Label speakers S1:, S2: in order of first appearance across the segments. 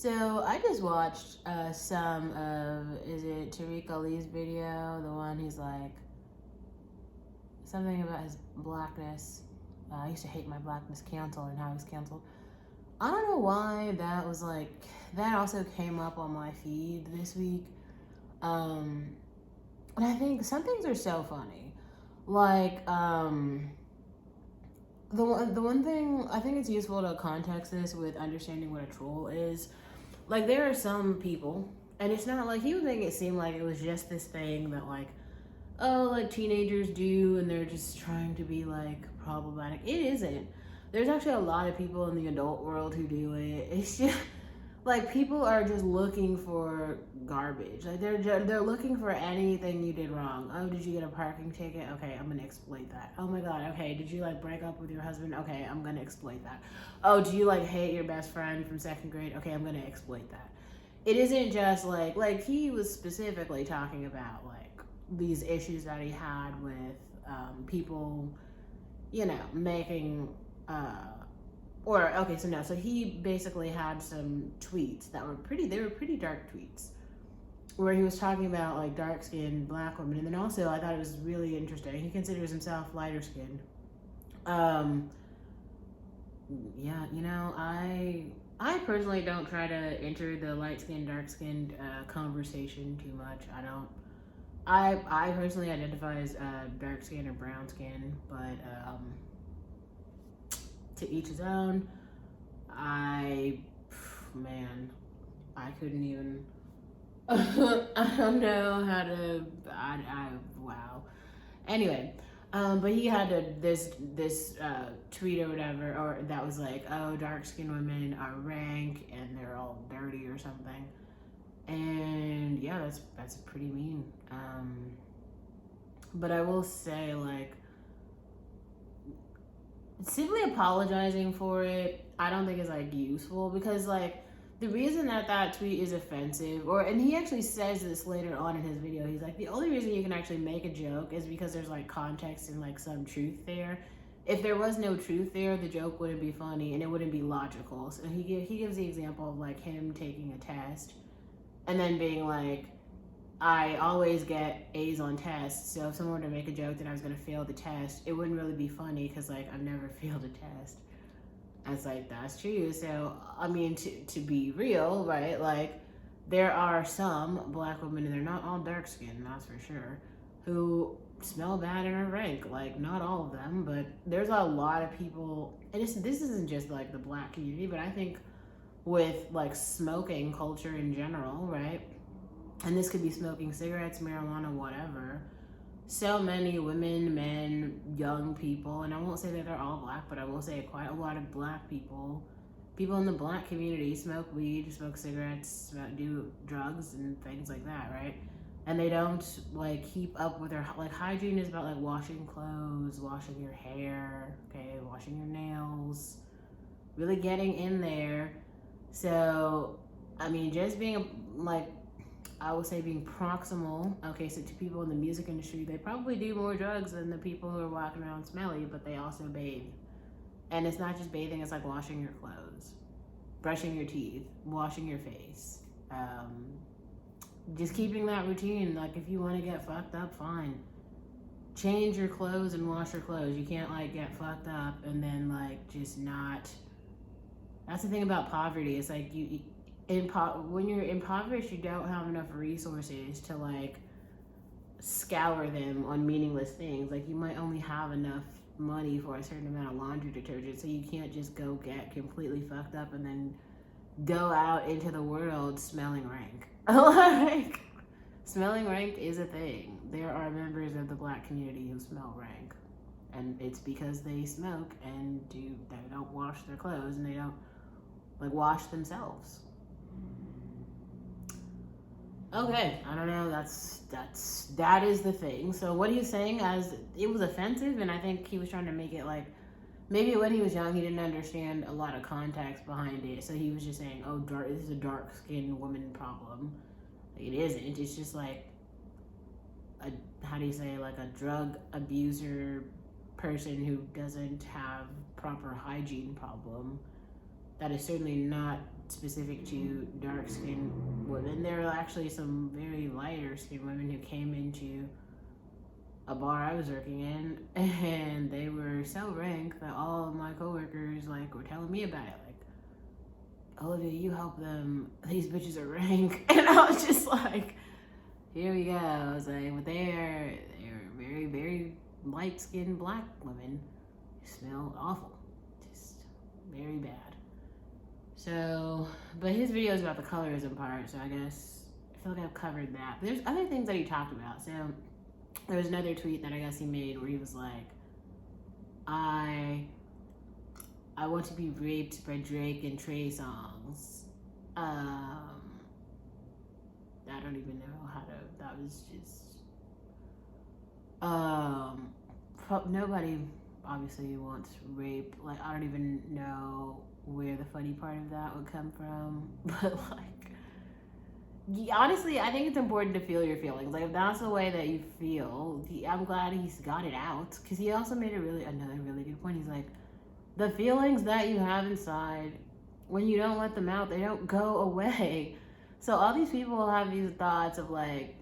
S1: So I just watched some of, is it Tariq Ali's video? The one he's like, something about his blackness. I used to hate my blackness, canceled, and how he's canceled. I don't know why that was like, that also came up on my feed this week. Um, and I think some things are so funny. Like, the one thing I think it's useful to context this with understanding what a troll is. Like, there are some people, and it's not like he would make it seem like it was just this thing that like, oh, like teenagers do, and they're just trying to be like problematic. It isn't. There's actually a lot of people in the adult world who do it. It's just like people are just looking for garbage. Like they're looking for anything you did wrong. Oh, did you get a parking ticket? Okay, I'm gonna exploit that. Oh my god. Okay, did you like break up with your husband? Okay, I'm gonna exploit that. Oh, do you like hate your best friend from second grade? Okay, I'm gonna exploit that. It isn't just like he was specifically talking about like these issues that he had with people, making or okay, so no, so he basically had some tweets that were pretty dark tweets where he was talking about like dark skinned black women, and then also I thought it was really interesting. He considers himself lighter skinned. Um, yeah, I personally don't try to enter the light skinned, dark skinned conversation too much. I don't. I personally identify as dark skin or brown skin, but to each his own. I, man, I couldn't even. I don't know how to. Wow. Anyway, but he had this tweet or whatever, or that was like, oh, dark skinned women are rank and they're all dirty or something. And yeah, that's pretty mean. But I will say, like, simply apologizing for it, I don't think is like useful because like the reason that tweet is offensive, and he actually says this later on in his video. He's like, the only reason you can actually make a joke is because there's like context and like some truth there. If there was no truth there, the joke wouldn't be funny and it wouldn't be logical. So he gives the example of like him taking a test and then being like, I always get A's on tests, so if someone were to make a joke that I was going to fail the test, it wouldn't really be funny because, like, I've never failed a test. I was like, that's true. So, I mean, to be real, right, like, there are some black women, and they're not all dark skinned, that's for sure, who smell bad and are rank. Like, not all of them, but there's a lot of people, and this isn't just, like, the black community, but I think with, like, smoking culture in general, right? And this could be smoking cigarettes, marijuana, whatever. So many women, men, young people, and I won't say that they're all black, but I will say quite a lot of black people, people in the black community smoke weed, smoke cigarettes, do drugs and things like that, right? And they don't like keep up with their like hygiene is about like washing clothes, washing your hair, okay, washing your nails, really getting in there. So, I mean, just being like I would say being proximal, okay, so to people in the music industry, they probably do more drugs than the people who are walking around smelly, but they also bathe. And it's not just bathing, it's like washing your clothes, brushing your teeth, washing your face. Just keeping that routine. Like, if you want to get fucked up, fine. Change your clothes and wash your clothes. You can't, like, get fucked up and then, like, just not. That's the thing about poverty. It's like when you're impoverished, you don't have enough resources to like scour them on meaningless things. Like you might only have enough money for a certain amount of laundry detergent, so you can't just go get completely fucked up and then go out into the world smelling rank. Like smelling rank is a thing. There are members of the black community who smell rank, and it's because they smoke and they don't wash their clothes and they don't like wash themselves. Okay, I don't know. That is the thing. So what he's saying as it was offensive, and I think he was trying to make it like maybe when he was young he didn't understand a lot of context behind it. So he was just saying, "Oh, this is a dark skinned woman problem." Like, it isn't. It's just like a how do you say like a drug abuser person who doesn't have proper hygiene problem. That is certainly not specific to dark-skinned women. There were actually some very lighter-skinned women who came into a bar I was working in, and they were so rank that all of my coworkers like were telling me about it. Like, Olivia, you help them. These bitches are rank, and I was just like, here we go. I was like, but they're very, very light-skinned black women who smell awful, just very bad. So, but his video is about the colorism part, so I guess I feel like I've covered that. But there's other things that he talked about. So there was another tweet that I guess he made where he was like, I want to be raped by Drake and Trey songs. I don't even know how to, that was just, nobody obviously wants rape. Like, I don't even know where the funny part of that would come from, but like, honestly, I think it's important to feel your feelings. Like, if that's the way that you feel, I'm glad he's got it out, because he also made another really good point. He's like, the feelings that you have inside, when you don't let them out, they don't go away. So all these people have these thoughts of like,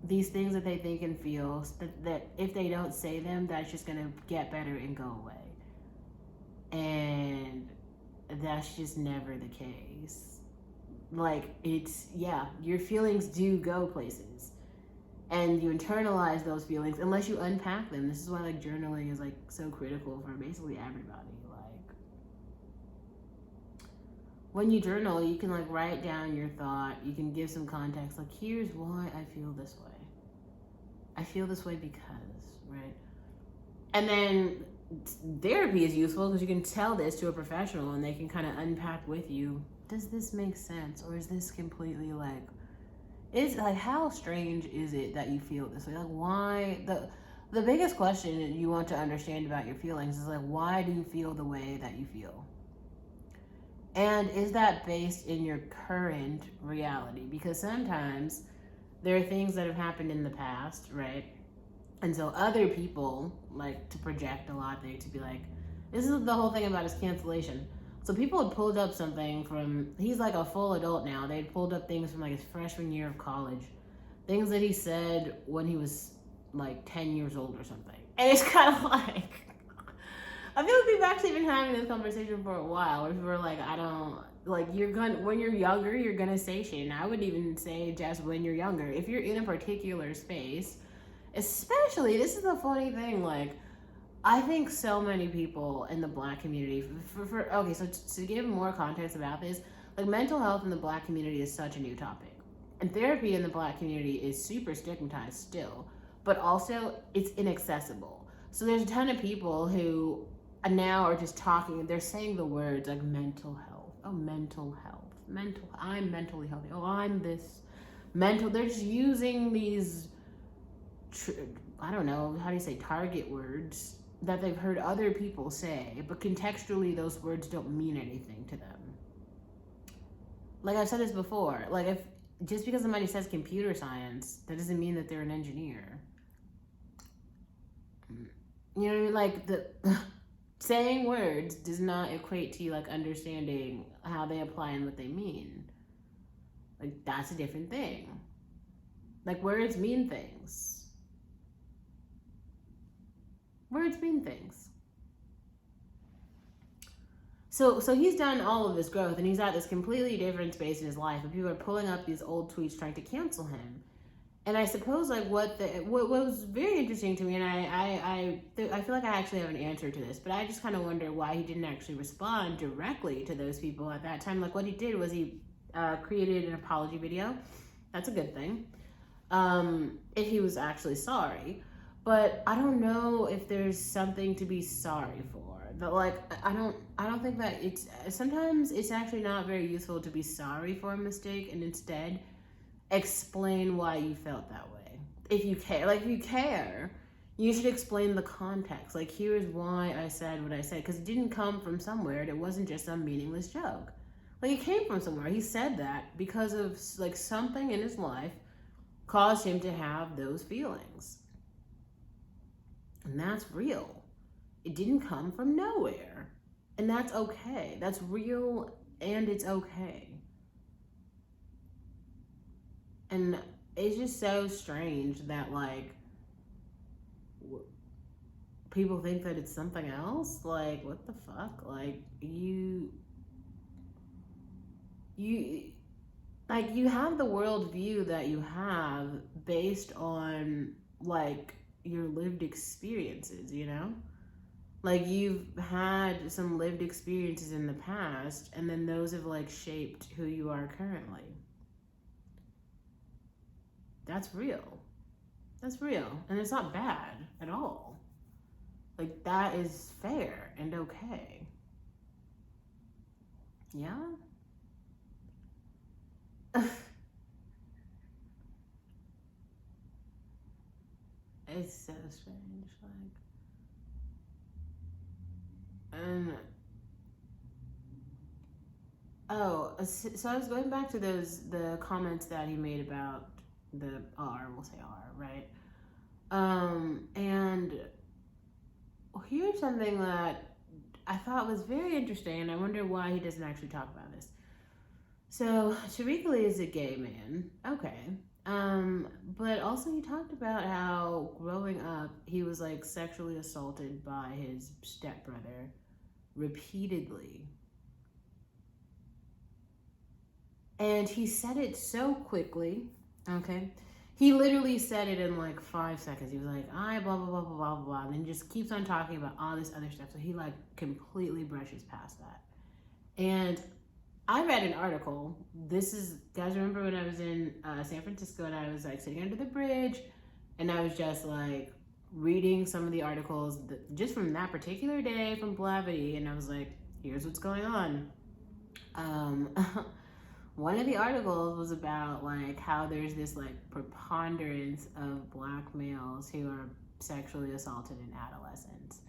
S1: these things that they think and feel, that if they don't say them, that's just gonna get better and go away. And that's just never the case. Like, your feelings do go places, and you internalize those feelings unless you unpack them. This is why like journaling is like so critical for basically everybody. Like, when you journal, you can like write down your thought, you can give some context, like, here's why I feel this way. I feel this way because, right? And then therapy is useful because you can tell this to a professional and they can kind of unpack with you, does this make sense, or is this completely like, it's like, how strange is it that you feel this way? Like, why? The biggest question you want to understand about your feelings is like, why do you feel the way that you feel? And is that based in your current reality? Because sometimes there are things that have happened in the past, right? And so other people like to project a lot there, to be like, this is the whole thing about his cancellation. So people had pulled up something from, he's like a full adult now. They had pulled up things from like his freshman year of college. Things that he said when he was like 10 years old or something. And it's kind of like, I feel like we've actually been having this conversation for a while where people are like, I don't, like, when you're younger, you're gonna say shit. And I would even say just when you're younger, if you're in a particular space, especially, this is the funny thing, like, I think so many people in the black community, okay, so to give more context about this, like, mental health in the black community is such a new topic. And therapy in the black community is super stigmatized still, but also it's inaccessible. So there's a ton of people who now are just talking, they're saying the words like mental health. Oh, mental health. I'm mentally healthy. Oh, I'm this mental. They're just using these, I don't know, how do you say, target words that they've heard other people say, but contextually those words don't mean anything to them. Like I've said this before, like, if just because somebody says computer science, that doesn't mean that they're an engineer. You know what I mean? Like, the saying words does not equate to you like understanding how they apply and what they mean. Like, that's a different thing. Like, words mean things. Words mean things. So he's done all of this growth, and he's at this completely different space in his life, and people are pulling up these old tweets trying to cancel him. And I suppose like what was very interesting to me, and I feel like I actually have an answer to this, but I just kind of wonder why he didn't actually respond directly to those people at that time. Like, what he did was he created an apology video. That's a good thing. If he was actually sorry. But I don't know if there's something to be sorry for. But like, I don't think that sometimes it's actually not very useful to be sorry for a mistake, and instead explain why you felt that way. If you care, like, if you care, you should explain the context. Like, here's why I said what I said, because it didn't come from somewhere, and it wasn't just some meaningless joke. Like, it came from somewhere. He said that because of like something in his life caused him to have those feelings. And that's real. It didn't come from nowhere. And that's okay. That's real and it's okay. And it's just so strange that like people think that it's something else. Like, what the fuck? Like, you like, you have the worldview that you have based on like your lived experiences, you know? Like, you've had some lived experiences in the past, and then those have like shaped who you are currently. That's real. That's real. And it's not bad at all. Like, that is fair and okay. Yeah? It's so strange. Like, and oh, so I was going back to the comments that he made about the R, we'll say R, right? And here's something that I thought was very interesting, and I wonder why he doesn't actually talk about this. So Tariq Ali is a gay man, okay. But also he talked about how growing up he was like sexually assaulted by his stepbrother repeatedly. And he said it so quickly, okay? He literally said it in like 5 seconds. He was like, I blah, blah, blah, blah, blah, blah, and then just keeps on talking about all this other stuff. So he like completely brushes past that. And I read an article. This is, guys, remember when I was in San Francisco and I was like sitting under the bridge and I was just like reading some of the articles just from that particular day from Blavity, and I was like, here's what's going on. One of the articles was about like how there's this like preponderance of black males who are sexually assaulted in adolescence.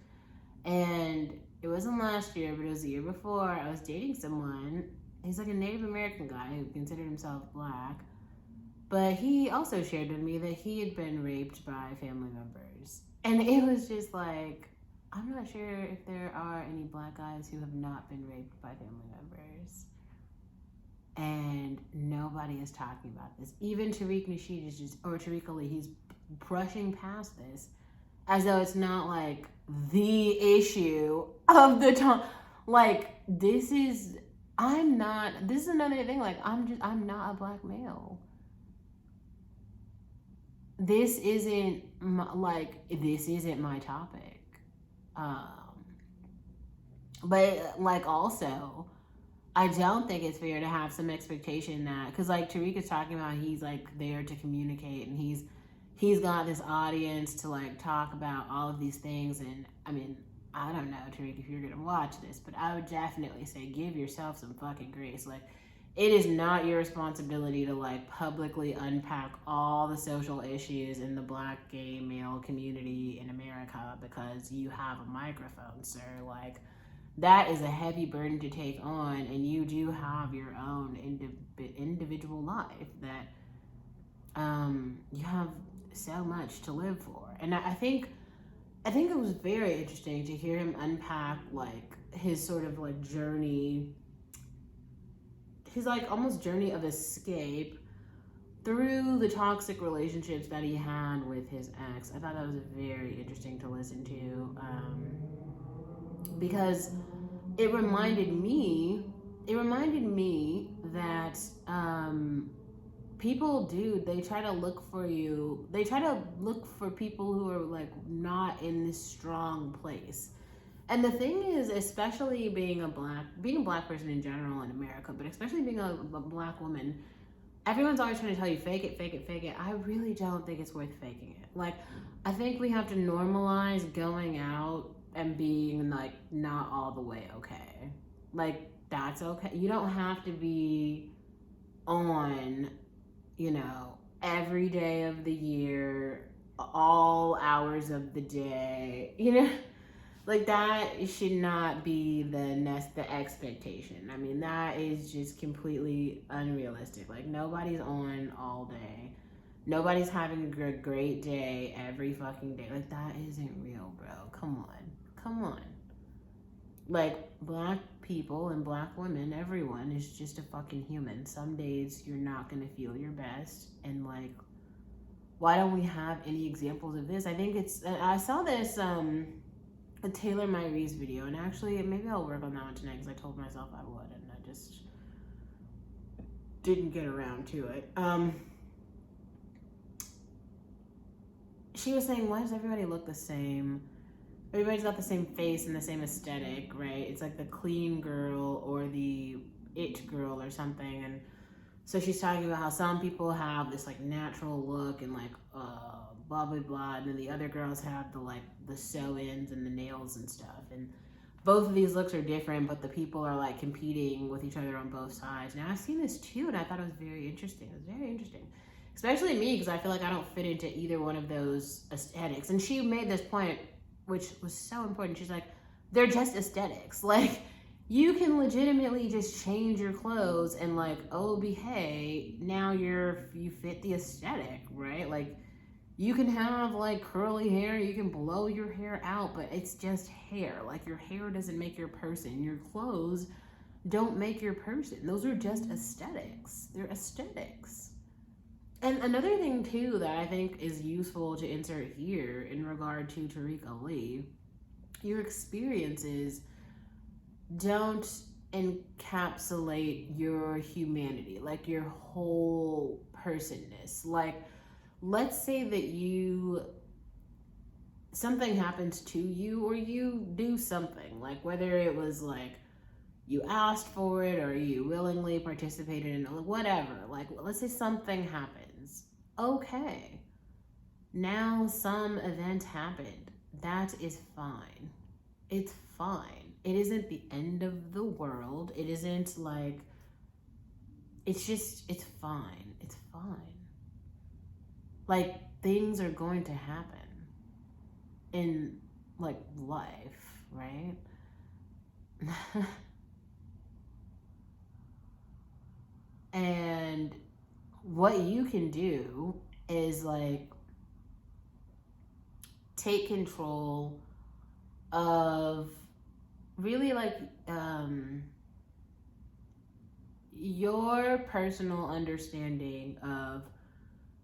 S1: And it wasn't last year, but it was the year before. I was dating someone. He's like a Native American guy who considered himself black. But he also shared with me that he had been raped by family members. And it was just like, I'm not sure if there are any black guys who have not been raped by family members. And nobody is talking about this. Even Tariq Nasheed is just, or Tariq Ali, he's brushing past this as though it's not like the issue of the time. Like, this is another thing. Like, I'm not a black male. This isn't my topic. But like, also, I don't think it's fair to have some expectation that, because like Tariq is talking about, he's like there to communicate, and he's got this audience to like talk about all of these things. And I mean, I don't know, Tariq, if you're gonna watch this, but I would definitely say give yourself some fucking grace. Like, it is not your responsibility to like publicly unpack all the social issues in the black gay male community in America because you have a microphone, sir. Like, that is a heavy burden to take on, and you do have your own individual life that you have so much to live for. And I think it was very interesting to hear him unpack like his sort of like journey, his like almost journey of escape through the toxic relationships that he had with his ex. I thought that was very interesting to listen to, because it reminded me that people do, they try to look for people who are like not in this strong place. And the thing is, especially being a black person in general in America, but especially being a black woman, everyone's always trying to tell you fake it, fake it, fake it. I really don't think it's worth faking it. Like, I think we have to normalize going out and being like not all the way okay. Like, that's okay. You don't have to be on, every day of the year, all hours of the day, like, that should not be the expectation. I mean, that is just completely unrealistic. Like, nobody's on all day. Nobody's having a great day every fucking day. Like, that isn't real, bro. Come on. like, black people and black women, everyone is just a fucking human. Some days you're not gonna feel your best, and like, why don't we have any examples of this? I think I saw this a Taylor Myree's video, and actually maybe I'll work on that one tonight, because I told myself I would, and I just didn't get around to it. She was saying, why does everybody look the same? Everybody's got the same face and the same aesthetic, right? It's like the clean girl or the it girl or something. And so she's talking about how some people have this like natural look and like blah blah blah, and then the other girls have the sew-ins and the nails and stuff. And both of these looks are different, but the people are like competing with each other on both sides. Now I've seen this too, and I thought it was very interesting. It was very interesting, especially me, because I feel like I don't fit into either one of those aesthetics. And she made this point, which was so important. She's like, they're just aesthetics. Like, you can legitimately just change your clothes and like, oh, hey, now you fit the aesthetic, right? Like, you can have like curly hair, you can blow your hair out, but it's just hair. Like, your hair doesn't make your person. Your clothes don't make your person. Those are just aesthetics. They're aesthetics. And another thing too that I think is useful to insert here in regard to Tariq Ali, your experiences don't encapsulate your humanity, like your whole personness. Like, let's say that something happens to you, or you do something, like whether it was like you asked for it or you willingly participated in it, whatever. Like, let's say something happens. Okay, now some event happened. That is fine. It's fine. It isn't the end of the world. It isn't like, it's fine. It's fine. Like, things are going to happen in like life, right? And what you can do is like take control of really like your personal understanding of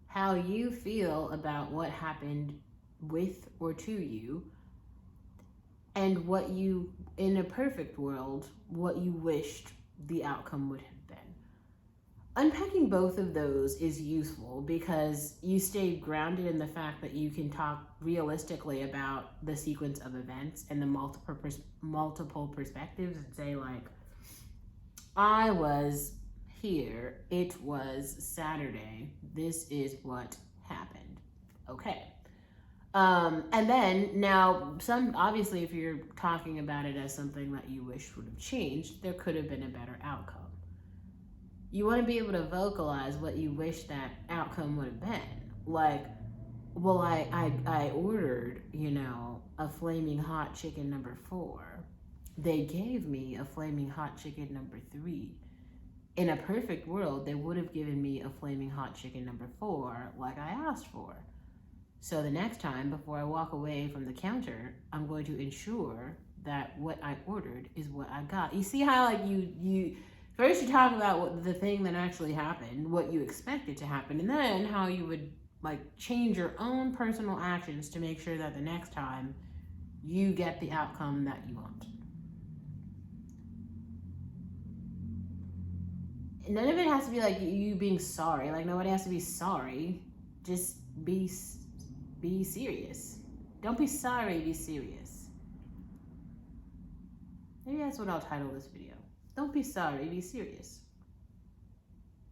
S1: how you feel about what happened with or to you, and what you, in a perfect world, what you wished the outcome would have been. Unpacking both of those is useful because you stay grounded in the fact that you can talk realistically about the sequence of events and the multiple perspectives, and say like, I was here, it was Saturday, this is what happened. Okay. And then now, obviously, if you're talking about it as something that you wish would have changed, there could have been a better outcome. You want to be able to vocalize what you wish that outcome would have been. Like, well, I ordered, a flaming hot chicken number 4. They gave me a flaming hot chicken number 3. In a perfect world, they would have given me a flaming hot chicken number 4 like I asked for. So the next time, before I walk away from the counter, I'm going to ensure that what I ordered is what I got. You see how like you first you talk about the thing that actually happened, what you expected to happen, and then how you would like change your own personal actions to make sure that the next time you get the outcome that you want. None of it has to be like you being sorry. Like, nobody has to be sorry. Just be serious. Don't be sorry, be serious. Maybe that's what I'll title this video. Don't be sorry, be serious.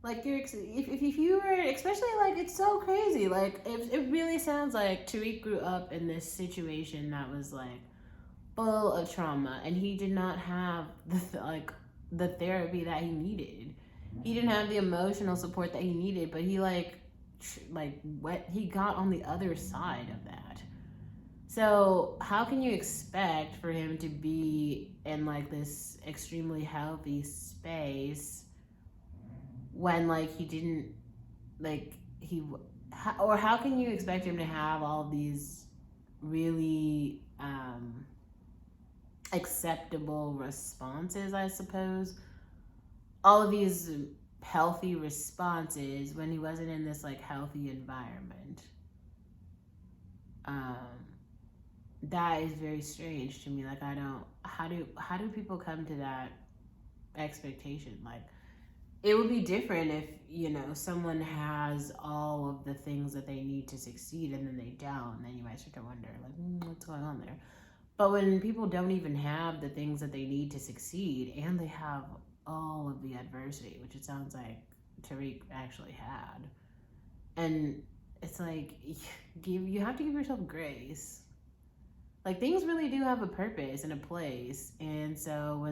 S1: Like, if you were, especially like, it's so crazy. Like, it really sounds like Tariq grew up in this situation that was like full of trauma, and he did not have the therapy that he needed. He didn't have the emotional support that he needed, but he he got on the other side of that. So how can you expect for him to be in like this extremely healthy space when like he didn't or how can you expect him to have all these really acceptable responses, I suppose. All of these healthy responses when he wasn't in this like healthy environment. Um, that is very strange to me. Like, I don't, how do people come to that expectation? Like, it would be different if, you know, someone has all of the things that they need to succeed and then they don't. Then you might start to wonder, like, what's going on there? But when people don't even have the things that they need to succeed and they have all of the adversity, which it sounds like Tariq actually had, and it's like, you have to give yourself grace. Like, things really do have a purpose and a place. And so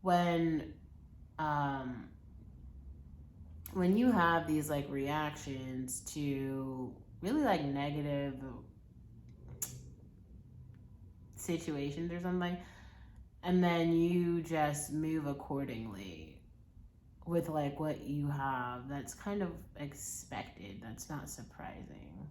S1: when um when you have these like reactions to really like negative situations or something, and then you just move accordingly with like what you have, that's kind of expected. That's not surprising.